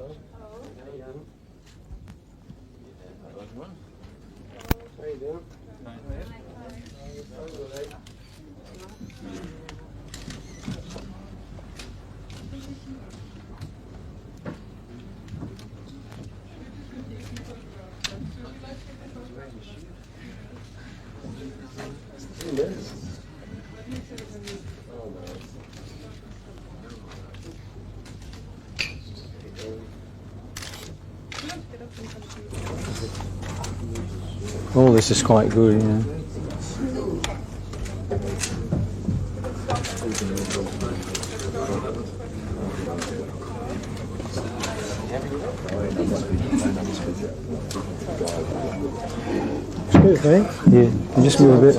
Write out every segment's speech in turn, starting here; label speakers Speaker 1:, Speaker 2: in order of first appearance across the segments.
Speaker 1: How you doing?
Speaker 2: Oh, this is quite good, yeah. It's good, eh? Yeah, you just move a bit.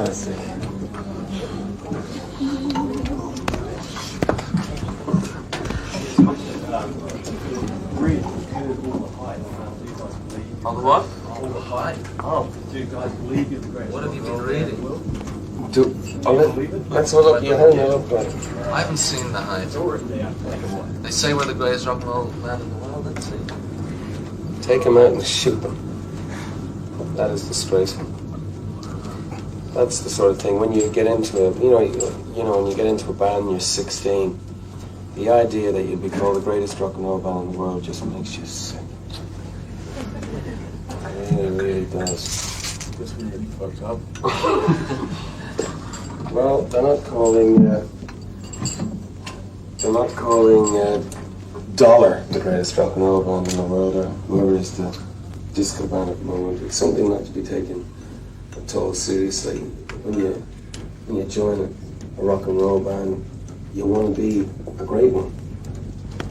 Speaker 3: On the what? On the height. Oh, do you guys believe you're the greatest? What have you been reading?
Speaker 1: Let's hold up. You hold that up, buddy.
Speaker 3: I haven't seen the height. They say we're the greatest rock and roll band in the world. Let's see.
Speaker 1: Take them out and shoot them. That is disgraceful. That's the sort of thing when you get into it. You know, when you get into a band, and you're 16. The idea that you'd be called the greatest rock and roll band in the world just makes you sick. It really does.
Speaker 4: Just when you're fucked up.
Speaker 1: Well, they're not calling Dollar the greatest rock and roll band in the world, or whoever is the disco band at the moment. It's something not to be taken at all seriously. When you join a rock and roll band, you want to be a great one.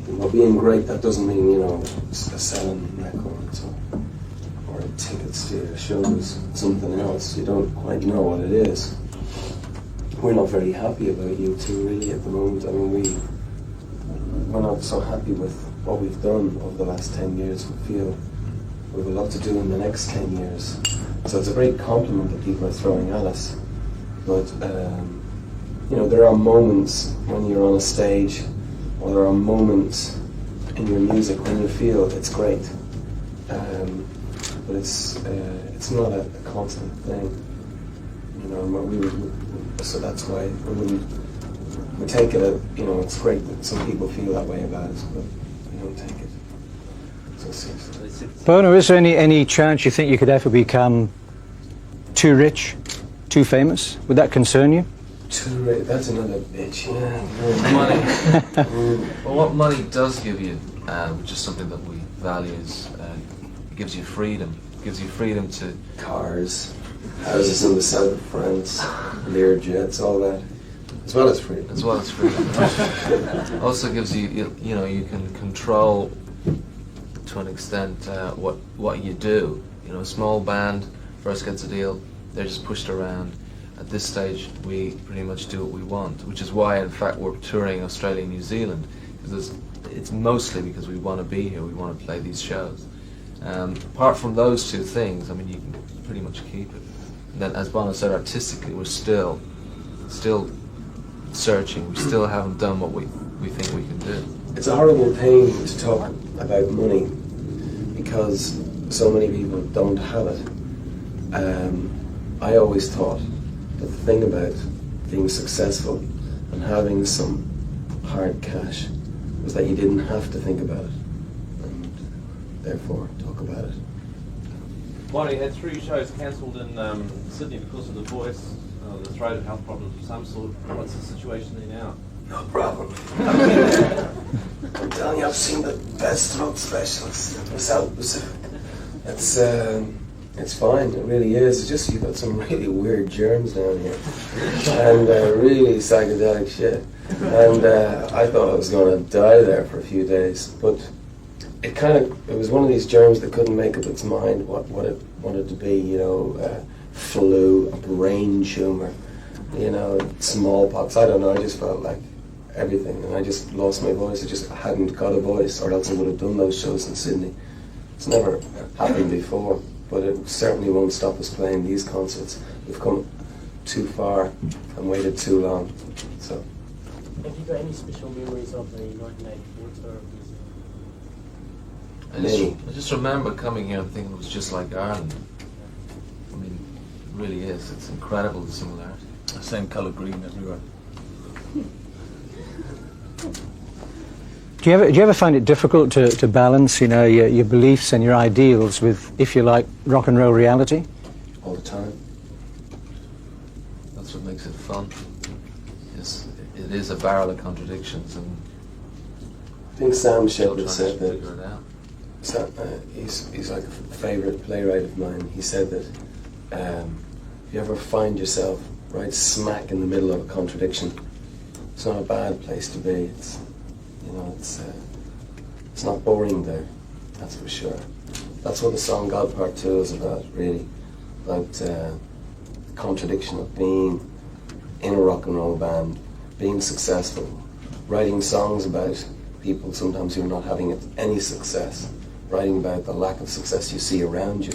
Speaker 1: And being great, that doesn't mean, you know, selling records or tickets to your shows. Something else. You don't quite know what it is. We're not very happy about U2 really at the moment. I mean, we're not so happy with what we've done over the last 10 years. We feel we have a lot to do in the next 10 years. So it's a great compliment that people are throwing at us. But, you know, there are moments when you're on a stage, or there are moments in your music when you feel it's great. But it's not a constant thing. You know, so that's why we take it, you know, it's great that some people feel that way about us, but we don't take it so seriously.
Speaker 2: Bono, is there any chance you think you could ever become too rich, too famous? Would that concern you?
Speaker 1: Too rich, that's another bitch, yeah.
Speaker 3: Money. Well, what money does give you, which is something that we value, is gives you freedom. Gives you freedom to...
Speaker 1: Cars, houses in the south of France, Lear jets, all that. As well as freedom.
Speaker 3: As well as freedom. Also gives you, you know, you can control to an extent what you do. You know, a small band first gets a deal, they're just pushed around. At this stage, we pretty much do what we want, which is why, in fact, we're touring Australia and New Zealand, because it's mostly because we want to be here, we want to play these shows. Apart from those two things, I mean, you can pretty much keep it. And then, as Bono said, artistically, we're still searching. We still haven't done what we think we can do.
Speaker 1: It's a horrible pain to talk about money because so many people don't have it. I always thought that the thing about being successful and having some hard cash was that you didn't have to think about it, and therefore talk about it.
Speaker 5: Bonnie had 3 shows cancelled in Sydney because of the voice, the throat health problems of some sort. What's the situation there now?
Speaker 1: No problem. I'm telling you, I've seen the best throat specialist in the South Pacific. It's fine, it really is. It's just you've got some really weird germs down here. And really psychedelic shit. And I thought I was going to die there for a few days. But it was one of these germs that couldn't make up its mind what it wanted to be, you know, flu, a brain tumor, you know, smallpox. I don't know, I just felt like everything. And I just lost my voice. I just hadn't got a voice, or else I would have done those shows in Sydney. It's never happened before. But it certainly won't stop us playing these concerts. We've come too far and waited too long. So.
Speaker 6: Have you got any special memories of the 1984 tour of
Speaker 1: Many.
Speaker 3: I just remember coming here and thinking it was just like Ireland. I mean, it really is. It's incredible, the similarity.
Speaker 4: The same colour green everywhere.
Speaker 2: Do you ever find it difficult to balance, you know, your beliefs and your ideals with, if you like, rock and roll reality?
Speaker 1: All the time.
Speaker 3: That's what makes it fun. It is a barrel of contradictions, and
Speaker 1: I think Sam
Speaker 3: still
Speaker 1: Shepard
Speaker 3: trying
Speaker 1: said
Speaker 3: to
Speaker 1: that.
Speaker 3: figure it out.
Speaker 1: So, he's like a favourite playwright of mine. He said that if you ever find yourself right smack in the middle of a contradiction, it's not a bad place to be. It's, you know, it's not boring there. That's for sure. That's what the song God Part 2 is about, really. About the contradiction of being in a rock and roll band, being successful, writing songs about people sometimes who are not having any success, writing about the lack of success you see around you,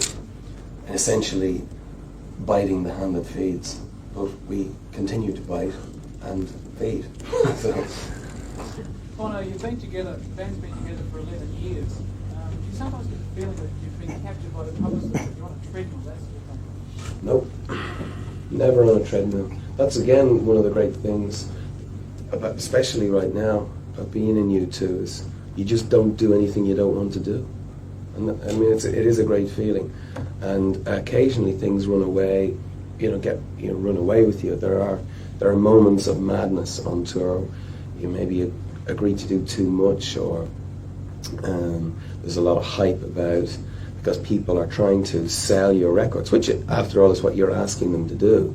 Speaker 1: and essentially biting the hand that feeds. But we continue to bite and feed. So,
Speaker 6: Bono, you've been together, the band's been together for 11 years. Do you sometimes get the feeling that you've been captured by the publicist, that you're on a treadmill, that sort of thing?
Speaker 1: nope, never on a treadmill. That's again one of the great things about, especially right now, about being in U2 is you just don't do anything you don't want to do. And I mean, it is a great feeling. And occasionally things run away, run away with you. There are moments of madness on tour. You maybe agree to do too much, or there's a lot of hype about, because people are trying to sell your records, which after all is what you're asking them to do.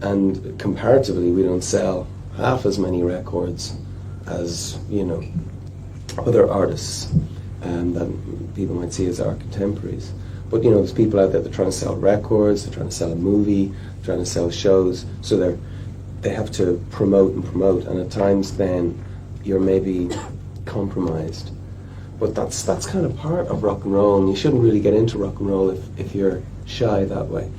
Speaker 1: And comparatively, we don't sell half as many records as, other artists that people might see as our contemporaries. But, there's people out there that are trying to sell records, they're trying to sell a movie, they're trying to sell shows, so they have to promote, and at times then you're maybe compromised. But that's kind of part of rock and roll, and you shouldn't really get into rock and roll if you're shy that way.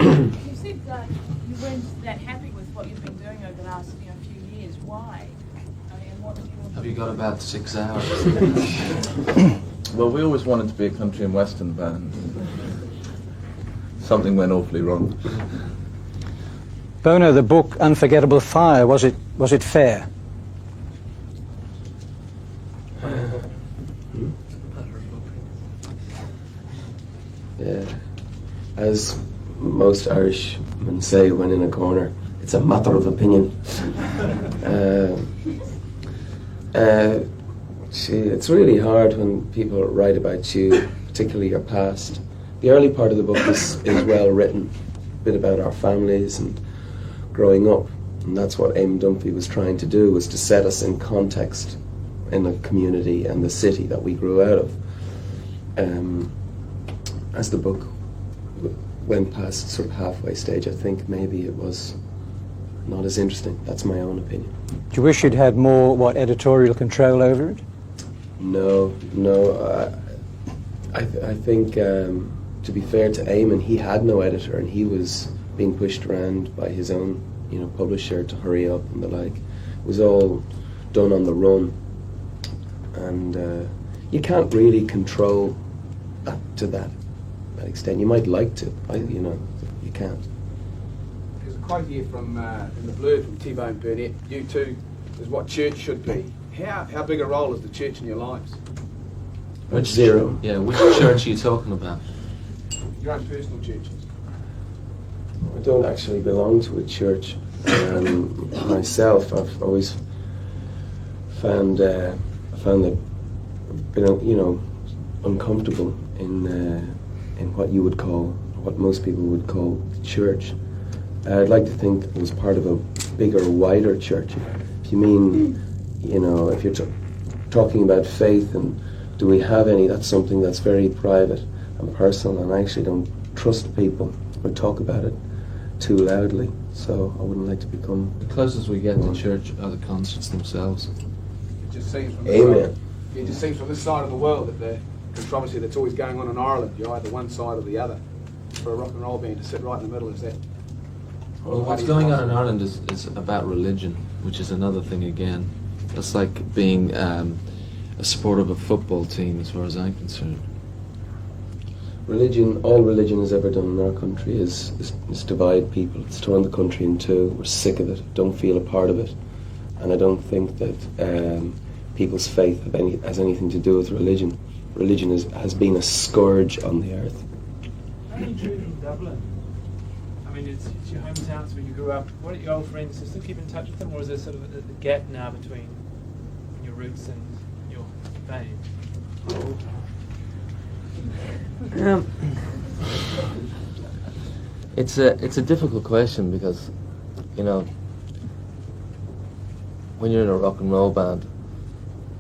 Speaker 7: You said that you weren't that happy with what you've been doing over the last few years. Why? I mean, what do you want?
Speaker 3: Have you got about 6 hours?
Speaker 4: Well, we always wanted to be a country and western band. Something went awfully wrong.
Speaker 2: Bono, the book Unforgettable Fire, was it fair?
Speaker 1: Yeah, as most Irishmen say when in a corner, it's a matter of opinion. It's really hard when people write about you, particularly your past. The early part of the book is well written, a bit about our families and growing up, and that's what Eamon Dunphy was trying to do, was to set us in context in the community and the city that we grew out of. As the book went past sort of halfway stage, I think maybe it was not as interesting. That's my own opinion.
Speaker 2: Do you wish you'd had more, editorial control over it?
Speaker 1: No. I think, to be fair to Eamon, he had no editor, and he was being pushed around by his own, publisher to hurry up and the like. It was all done on the run, and you can't really control that to that extent. You might like to, you can't.
Speaker 6: There's a quote here from in the Blur from T-Bone Burnett. U2 is what church should be. How big a role is the church in your lives?
Speaker 3: Which
Speaker 1: Zero.
Speaker 3: Yeah, which church are you talking about?
Speaker 6: Your own personal churches.
Speaker 1: I don't actually belong to a church myself. I've always found that I've been, uncomfortable in what most people would call the church. I'd like to think it was part of a bigger, wider church. If you mean, if you're talking about faith and do we have any, that's something that's very private and personal, and I actually don't trust people or talk about it too loudly, so I wouldn't like to become...
Speaker 3: The closest we get to church are the concerts themselves.
Speaker 6: It just seems from
Speaker 1: Amen.
Speaker 6: It just seems from this side of the world that the controversy that's always going on in Ireland, you're either one side or the other. For a rock and roll band to sit right in the middle, is that?
Speaker 3: Well, what's going on in Ireland is about religion, which is another thing again. It's like being a supporter of a football team, as far as I'm concerned.
Speaker 1: Religion, all religion has ever done in our country is divide people. It's torn the country in two. We're sick of it, don't feel a part of it. And I don't think that people's faith has anything to do with religion. Religion has been a scourge on the earth.
Speaker 6: How are you treated in Dublin? I mean, it's your hometown, it's where you grew up. What are your old friends? Do you still keep in touch with them, or is there sort of a gap now between your roots and your fame?
Speaker 3: It's a difficult question because, you know, when you're in a rock and roll band,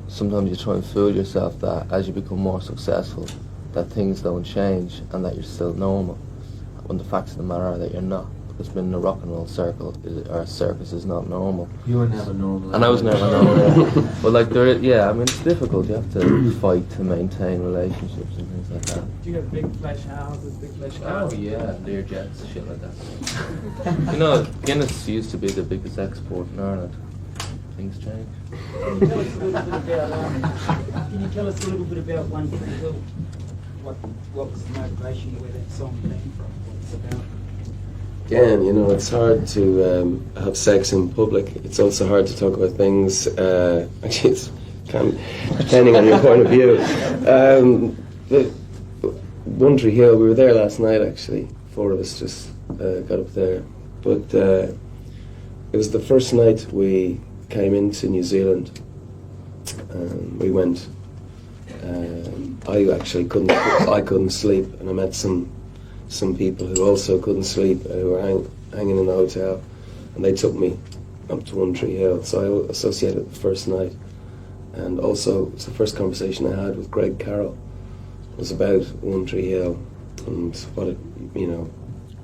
Speaker 3: sometimes you try and fool yourself that as you become more successful, that things don't change and that you're still normal. When the facts of the matter are that you're not. Because being in a rock and roll circus is not normal.
Speaker 1: You were never normal.
Speaker 3: And I was never normal. But like I mean, it's difficult. You have to fight to maintain relationships and things like that.
Speaker 6: Do you have big flash houses, big flash cars?
Speaker 3: Oh yeah, Learjets, shit like that. You know, Guinness used to be the biggest export in Ireland. Things change.
Speaker 8: Can you tell us a little bit about One Free Hill? What was the motivation, where that song came from, what it's about?
Speaker 1: Again, you know, it's hard to have sex in public. It's also hard to talk about things. Actually, it's kind of depending on your point of view. One Tree Hill, we were there last night. Actually, 4 of us just got up there. But it was the first night we came into New Zealand. We went. I actually couldn't sleep, and I met some people who also couldn't sleep, who were hanging in the hotel, and they took me up to One Tree Hill. So I associated the first night, and also it was the first conversation I had with Greg Carroll. It was about One Tree Hill and what it, you know,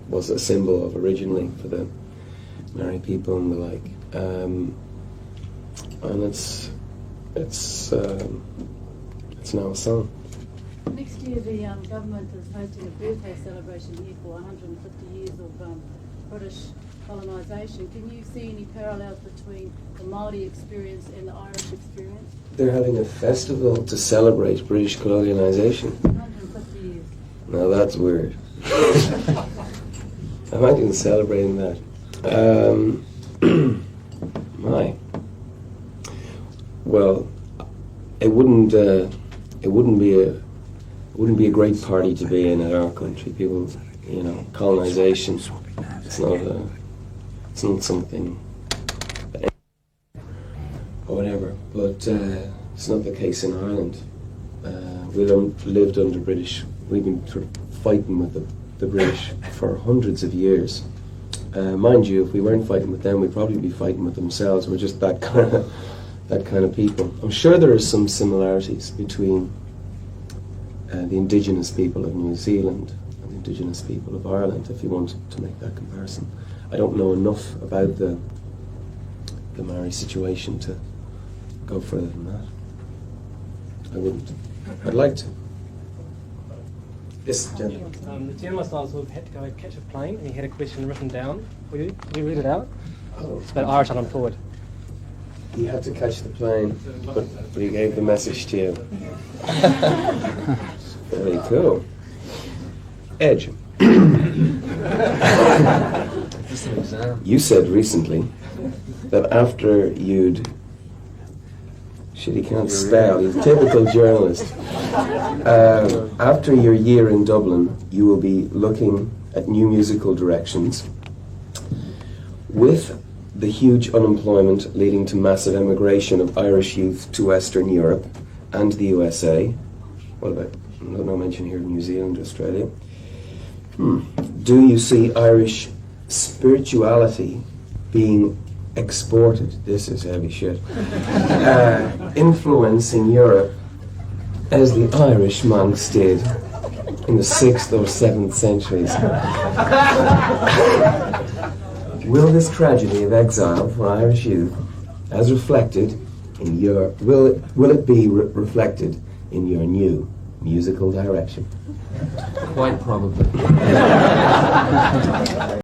Speaker 1: was a symbol of originally for the Maori people and the like. And it's now a song.
Speaker 9: Next year, the government is hosting a birthday celebration here for 150 years of British colonisation. Can you see any parallels between the Māori experience and the Irish experience?
Speaker 1: They're having a festival to celebrate British colonialisation.
Speaker 9: 150 years.
Speaker 1: Now that's weird. Imagine celebrating that. Well, it wouldn't be a great party to be in our country. People, you know, colonisation. It's not something or whatever. But it's not the case in Ireland. We lived under British. We've been sort of fighting with the British for hundreds of years. Mind you, if we weren't fighting with them, we'd probably be fighting with themselves. We're just that kind of people. I'm sure there are some similarities between the indigenous people of New Zealand and the indigenous people of Ireland, if you want to make that comparison. I don't know enough about the Maori situation to go further than that. I wouldn't. I'd like to. Yes, gentlemen.
Speaker 10: The journalist I was with had to go catch a plane, and he had a question written down for you. Can you read it out?
Speaker 1: Oh.
Speaker 10: It's about Irish unemployed.
Speaker 1: He had to catch the plane, but he gave the message to you. Very cool. Edge. You said recently that after you'd... Shit, he can't spell. He's a typical journalist. After your year in Dublin, you will be looking at new musical directions. With the huge unemployment leading to massive emigration of Irish youth to Western Europe and the USA. What about, no mention here of New Zealand, Australia. Do you see Irish spirituality being exported? This is heavy shit. Influencing Europe as the Irish monks did in the 6th or 7th centuries. Will this tragedy of exile for Irish youth, as reflected in your, will it be reflected in your new musical direction?
Speaker 3: Quite probably.